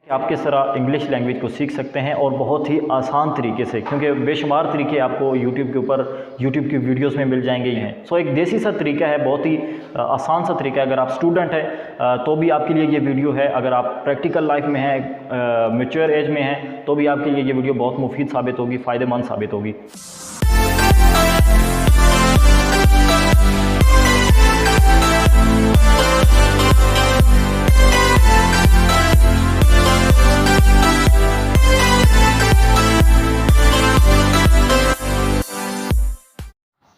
आप किस तरह इंग्लिश लैंग्वेज को सीख सकते हैं और बहुत ही आसान तरीके से, क्योंकि बेशुमार तरीके आपको यूट्यूब के ऊपर यूट्यूब की वीडियोस में मिल जाएंगे ही हैं। सो एक देसी सा तरीका है, बहुत ही आसान सा तरीका है। अगर आप स्टूडेंट हैं तो भी आपके लिए ये वीडियो है, अगर आप प्रैक्टिकल लाइफ में हैं, मैच्योर एज में हैं, तो भी आपके लिए ये वीडियो बहुत मुफीद साबित होगी, फ़ायदेमंद साबित होगी।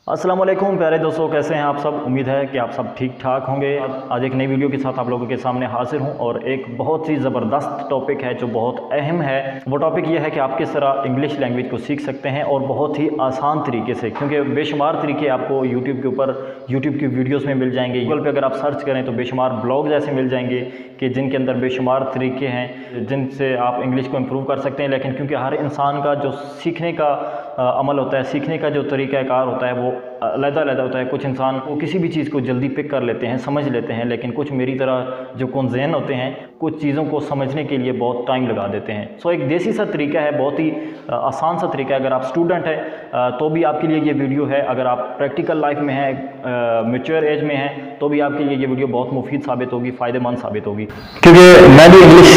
अस्सलाम वालेकुम प्यारे दोस्तों, कैसे हैं आप सब। उम्मीद है कि आप सब ठीक ठाक होंगे। आज एक नई वीडियो के साथ आप लोगों के सामने हाजिर हूं और एक बहुत ही ज़बरदस्त टॉपिक है जो बहुत अहम है। वो टॉपिक ये है कि आप किस तरह इंग्लिश लैंग्वेज को सीख सकते हैं और बहुत ही आसान तरीके से, क्योंकि बेशुमार तरीके आपको यूट्यूब के ऊपर यूट्यूब की वीडियोज़ में मिल जाएंगे। गूगल पर अगर आप सर्च करें तो बेशुमार ब्लॉग्स ऐसे मिल जाएंगे कि जिनके अंदर बेशुमार तरीके हैं जिनसे आप इंग्लिश को इम्प्रूव कर सकते हैं। लेकिन क्योंकि हर इंसान का जो सीखने का अमल होता है, सीखने का जो तरीक़ाकार होता है वो अलग-अलग होता है। कुछ इंसान वो किसी भी चीज़ को जल्दी पिक कर लेते हैं, समझ लेते हैं, लेकिन कुछ मेरी तरह जो कौन-ज़हन होते हैं कुछ चीज़ों को समझने के लिए बहुत टाइम लगा देते हैं। सो एक देसी सा तरीका है, बहुत ही आसान सा तरीका है। अगर आप स्टूडेंट हैं तो भी आपके लिए ये वीडियो है, अगर आप प्रैक्टिकल लाइफ में हैं, मैच्योर एज में हैं, तो भी आपके लिए ये वीडियो बहुत मुफीद साबित होगी, फ़ायदेमंद साबित होगी। क्योंकि मैं भी इंग्लिश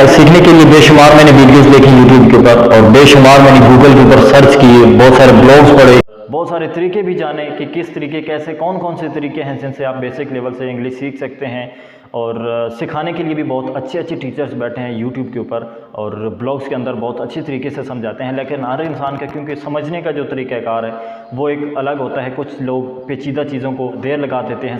सीखने के लिए बेशुमार मैंने वीडियोज़ देखी यूट्यूब के ऊपर और बेशुमार मैंने गूगल के ऊपर सर्च किए, बहुत सारे ब्लॉग्स पढ़े, बहुत सारे तरीके भी जाने कि किस तरीके कैसे कौन से तरीके हैं जिनसे आप बेसिक लेवल से इंग्लिश सीख सकते हैं। और सिखाने के लिए भी बहुत अच्छे टीचर्स बैठे हैं यूट्यूब के ऊपर और ब्लॉग्स के अंदर बहुत अच्छी तरीके से समझाते हैं। लेकिन हर इंसान का क्योंकि समझने का जो तरीक़ाकार है वो एक अलग होता है। कुछ लोग पेचीदा चीज़ों को देर लगा देते हैं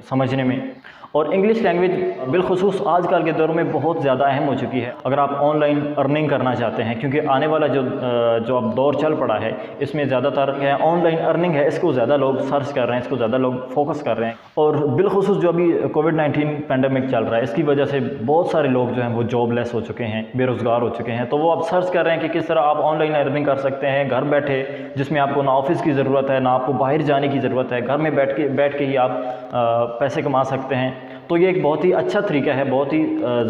समझने में। और इंग्लिश लैंग्वेज बिलखुसूस आजकल के दौर में बहुत ज़्यादा अहम हो चुकी है। अगर आप ऑनलाइन अर्निंग करना चाहते हैं, क्योंकि आने वाला जो अब दौर चल पड़ा है इसमें ज़्यादातर ऑनलाइन अर्निंग है, इसको ज़्यादा लोग सर्च कर रहे हैं, इसको ज़्यादा लोग फोकस कर रहे हैं। और बिलखुसूस जो अभी कोविड-19 पैंडमिक चल रहा है इसकी वजह से बहुत सारे लोग जो हैं वो जॉबलेस हो चुके हैं, बेरोज़गार हो चुके हैं। तो वो अब सर्च कर रहे हैं कि किस तरह आप ऑनलाइन अर्निंग कर सकते हैं घर बैठे, जिसमें आपको ना ऑफिस की ज़रूरत है, ना आपको बाहर जाने की ज़रूरत है, घर में बैठ के ही आप पैसे कमा सकते हैं। तो ये एक बहुत ही अच्छा तरीका है, बहुत ही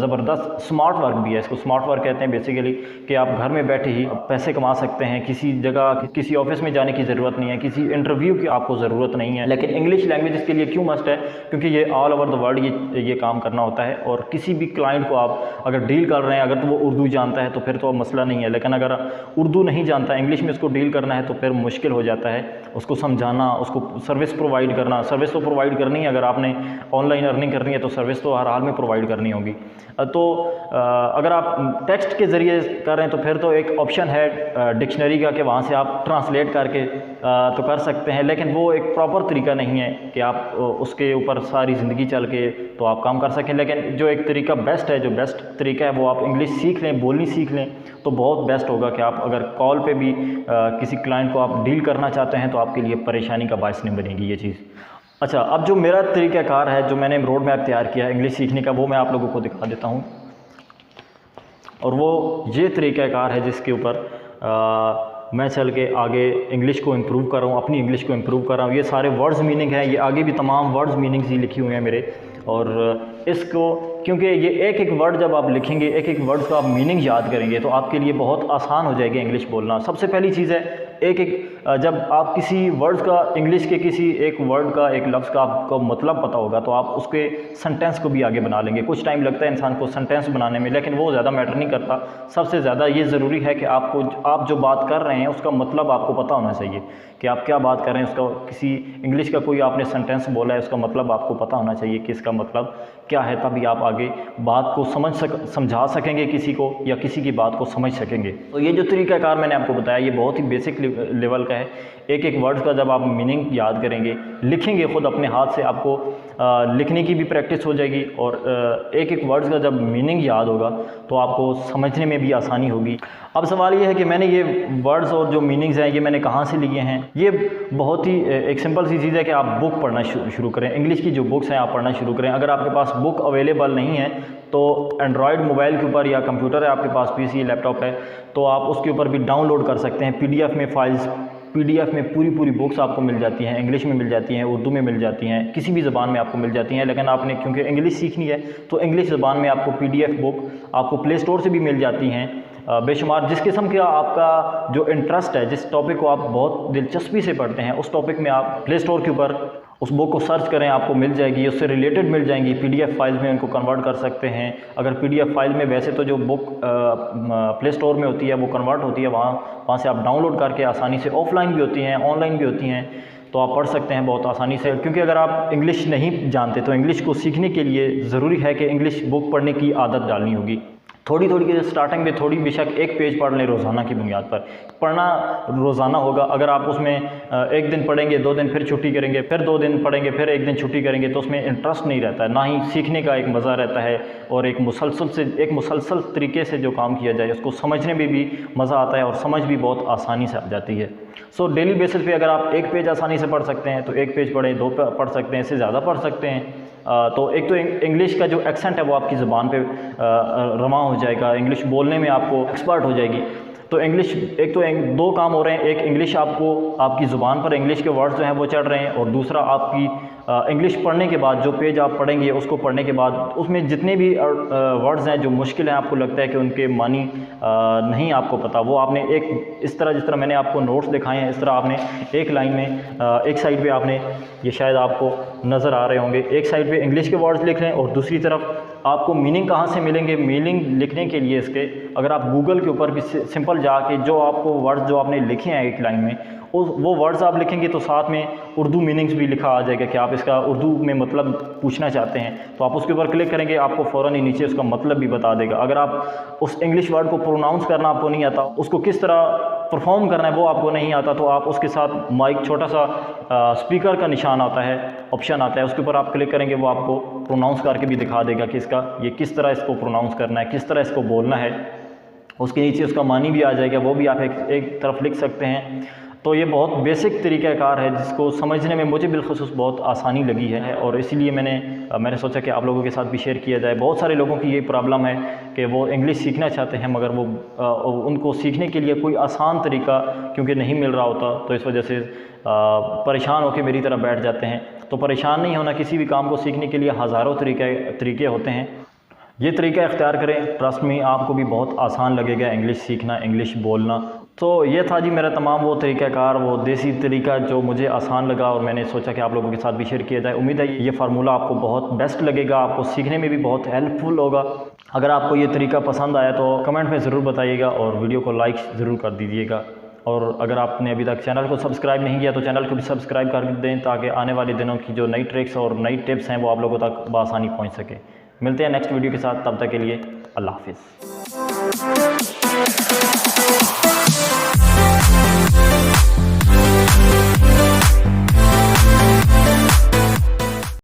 ज़बरदस्त स्मार्ट वर्क भी है। इसको स्मार्ट वर्क कहते हैं बेसिकली, कि आप घर में बैठे ही पैसे कमा सकते हैं। किसी जगह किसी ऑफिस में जाने की ज़रूरत नहीं है, किसी इंटरव्यू की आपको ज़रूरत नहीं है। लेकिन इंग्लिश लैंग्वेज इसके लिए क्यों मस्ट है, क्योंकि ये ऑल ओवर द वर्ल्ड ये काम करना होता है। और किसी भी क्लाइंट को आप अगर डील कर रहे हैं, अगर तो वो उर्दू जानता है तो फिर तो मसला नहीं है, लेकिन अगर उर्दू नहीं जानता, इंग्लिश में उसको डील करना है तो फिर मुश्किल हो जाता है उसको समझाना, उसको सर्विस प्रोवाइड करना। सर्विस तो प्रोवाइड करनी है, अगर आपने ऑनलाइन अर्निंग करनी है तो सर्विस तो हर हाल में प्रोवाइड करनी होगी। तो अगर आप टेक्स्ट के ज़रिए कर रहे हैं तो फिर तो एक ऑप्शन है डिक्शनरी का कि वहाँ से आप ट्रांसलेट करके तो कर सकते हैं, लेकिन वो एक प्रॉपर तरीका नहीं है कि आप उसके ऊपर सारी ज़िंदगी चल के तो आप काम कर सकें। लेकिन जो एक तरीका बेस्ट है, जो बेस्ट तरीका है वो आप इंग्लिश सीख लें, बोलनी सीख लें तो बहुत बेस्ट होगा। कि आप अगर कॉल पे भी किसी क्लाइंट को आप डील करना चाहते हैं तो आपके लिए परेशानी का बायस नहीं बनेगी ये चीज़। अच्छा, अब जो मेरा तरीक़ाकार है, जो मैंने रोड मैप तैयार किया है इंग्लिश सीखने का, वो मैं आप लोगों को दिखा देता हूँ। और वो ये तरीक़ाकार है जिसके ऊपर मैं चल के आगे इंग्लिश को इम्प्रूव कर रहा हूँ, अपनी इंग्लिश को इम्प्रूव कर रहा हूँ। ये सारे वर्ड्स मीनिंग है, ये आगे भी तमाम वर्ड्स मीनिंग्स ही लिखी हुई हैं मेरे। और इसको क्योंकि ये एक वर्ड जब आप लिखेंगे, एक वर्ड का आप मीनिंग याद करेंगे तो आपके लिए बहुत आसान हो जाएगी इंग्लिश बोलना। सबसे पहली चीज़ है जब आप किसी वर्ड का इंग्लिश के किसी एक वर्ड का, एक लफ्ज़ का आपको मतलब पता होगा तो आप उसके सेंटेंस को भी आगे बना लेंगे। कुछ टाइम लगता है इंसान को सेंटेंस बनाने में, लेकिन वो ज़्यादा मैटर नहीं करता। सबसे ज़्यादा ये ज़रूरी है कि आप जो बात कर रहे हैं उसका मतलब आपको पता होना चाहिए कि आप क्या बात कर रहे हैं। उसका किसी इंग्लिश का कोई आपने सेंटेंस बोला है, उसका मतलब आपको पता होना चाहिए कि इसका मतलब क्या है, तभी आप आगे बात को समझा सकेंगे किसी को, या किसी की बात को समझ सकेंगे। तो ये जो तरीक़ाकार मैंने आपको बताया ये बहुत ही बेसिक लेवल का है। एक वर्ड का जब आप मीनिंग याद करेंगे, लिखेंगे खुद अपने हाथ से, आपको लिखने की भी प्रैक्टिस हो जाएगी। और एक वर्ड का जब मीनिंग याद होगा तो आपको समझने में भी आसानी होगी। अब सवाल ये है कि मैंने ये वर्ड्स और जो मीनिंग्स हैं ये मैंने कहाँ से लिए हैं। ये बहुत ही एक सिंपल सी चीज़ है कि आप बुक पढ़ना शुरू करें। इंग्लिश की जो बुक्स हैं आप पढ़ना शुरू करें। अगर आपके पास बुक अवेलेबल नहीं है तो एंड्रॉयड मोबाइल के ऊपर या कंप्यूटर है आपके पास, पीसी लैपटॉप है, तो आप उसके ऊपर भी डाउनलोड कर सकते हैं। पीडीएफ में फाइल्स PDF में पूरी बुक्स आपको मिल जाती हैं, इंग्लिश में मिल जाती हैं, उर्दू में मिल जाती हैं, किसी भी ज़बान में आपको मिल जाती हैं। लेकिन आपने क्योंकि इंग्लिश सीखनी है तो इंग्लिश ज़बान में आपको PDF बुक आपको प्ले स्टोर से भी मिल जाती हैं बेशुमार। जिस किस्म का आपका जो इंटरेस्ट है, जिस टॉपिक को आप बहुत दिलचस्पी से पढ़ते हैं, उस टॉपिक में आप प्ले स्टोर के ऊपर उस बुक को सर्च करें, आपको मिल जाएगी, उससे रिलेटेड मिल जाएंगी। PDF फाइल्स में उनको कन्वर्ट कर सकते हैं। अगर PDF फाइल में वैसे तो जो बुक प्ले स्टोर में होती है वो कन्वर्ट होती है, वहाँ से आप डाउनलोड करके आसानी से ऑफलाइन भी होती हैं, ऑनलाइन भी होती हैं, तो आप पढ़ सकते हैं बहुत आसानी से। क्योंकि अगर आप इंग्लिश नहीं जानते तो इंग्लिश को सीखने के लिए ज़रूरी है कि इंग्लिश बुक पढ़ने की आदत डालनी होगी। थोड़ी की स्टार्टिंग में थोड़ी बेशक एक पेज पढ़ लें रोज़ाना की बुनियाद पर, पढ़ना रोज़ाना होगा। अगर आप उसमें एक दिन पढ़ेंगे, 2 दिन फिर छुट्टी करेंगे, फिर 2 दिन पढ़ेंगे, फिर 1 दिन छुट्टी करेंगे, तो उसमें इंटरेस्ट नहीं रहता है, ना ही सीखने का एक मज़ा रहता है। और एक मुसलसल तरीके से जो काम किया जाए उसको समझने में भी मज़ा आता है और समझ भी बहुत आसानी से आ जाती है। सो डेली बेसिस पे अगर आप एक पेज आसानी से पढ़ सकते हैं तो एक पेज पढ़ें, 2 पढ़ सकते हैं, इससे ज़्यादा पढ़ सकते हैं। तो एक तो इंग्लिश का जो एक्सेंट है वो आपकी ज़बान पे रमा हो जाएगा, इंग्लिश बोलने में आपको एक्सपर्ट हो जाएगी। तो इंग्लिश एक तो 2 काम हो रहे हैं, एक इंग्लिश आपकी ज़ुबान पर इंग्लिश के वर्ड्स जो हैं वो चढ़ रहे हैं, और दूसरा आपकी इंग्लिश पढ़ने के बाद जो पेज आप पढ़ेंगे उसको पढ़ने के बाद उसमें जितने भी वर्ड्स हैं जो मुश्किल हैं, आपको लगता है कि उनके मानी नहीं आपको पता, वो आपने एक जिस तरह मैंने आपको नोट्स दिखाए हैं, इस तरह आपने एक लाइन में एक साइड पे आपने, ये शायद आपको नज़र आ रहे होंगे, एक साइड पे इंग्लिश के वर्ड्स लिख रहे हैं और दूसरी तरफ आपको मीनिंग कहाँ से मिलेंगे। मीनिंग लिखने के लिए इसके अगर आप गूगल के ऊपर भी सिंपल जाके जो आपको वर्ड्स जो आपने लिखे हैं एक लाइन में, वो वर्ड्स आप लिखेंगे तो साथ में उर्दू मीनिंग्स भी लिखा आ जाएगा कि आप इसका उर्दू में मतलब पूछना चाहते हैं, तो आप उसके ऊपर क्लिक करेंगे, आपको फ़ौरन ही नीचे उसका मतलब भी बता देगा। अगर आप उस इंग्लिश वर्ड को प्रोनाउंस करना आपको नहीं आता, उसको किस तरह परफॉर्म करना है वो आपको नहीं आता, तो आप उसके साथ माइक छोटा सा स्पीकर का निशान आता है, ऑप्शन आता है, उसके ऊपर आप क्लिक करेंगे, वो आपको प्रोनाउंस करके भी दिखा देगा कि ये किस तरह इसको प्रोनाउंस करना है, किस तरह इसको बोलना है। उसके नीचे उसका मानी भी आ जाएगा, वो भी आप एक तरफ लिख सकते हैं। तो ये बहुत बेसिक तरीक़ाकार है जिसको समझने में मुझे बिलखुसूस बहुत आसानी लगी है, और इसीलिए मैंने सोचा कि आप लोगों के साथ भी शेयर किया जाए। बहुत सारे लोगों की ये प्रॉब्लम है कि वो इंग्लिश सीखना चाहते हैं मगर वो उनको सीखने के लिए कोई आसान तरीका क्योंकि नहीं मिल रहा होता, तो इस वजह से परेशान होकर मेरी तरह बैठ जाते हैं। तो परेशान नहीं होना, किसी भी काम को सीखने के लिए हज़ारों तरीके होते हैं, ये तरीका इख्तियार करें, ट्रस्ट में आपको भी बहुत आसान लगेगा इंग्लिश सीखना, इंग्लिश बोलना। तो ये था जी मेरा तमाम वो तरीक़ाकार, वो देसी तरीका जो मुझे आसान लगा और मैंने सोचा कि आप लोगों के साथ भी शेयर किया जाए। उम्मीद है ये फार्मूला आपको बहुत बेस्ट लगेगा, आपको सीखने में भी बहुत हेल्पफुल होगा। अगर आपको ये तरीका पसंद आया तो कमेंट में ज़रूर बताइएगा और वीडियो को लाइक ज़रूर कर दीजिएगा। और अगर आपने अभी तक चैनल को सब्सक्राइब नहीं किया तो चैनल को भी सब्सक्राइब कर दें, ताकि आने वाले दिनों की जो नई ट्रिक्स और नई टिप्स हैं वो आप लोगों तक बआसानी पहुँच सके। मिलते हैं नेक्स्ट वीडियो के साथ, तब तक के लिए अल्लाह हाफ़िज़।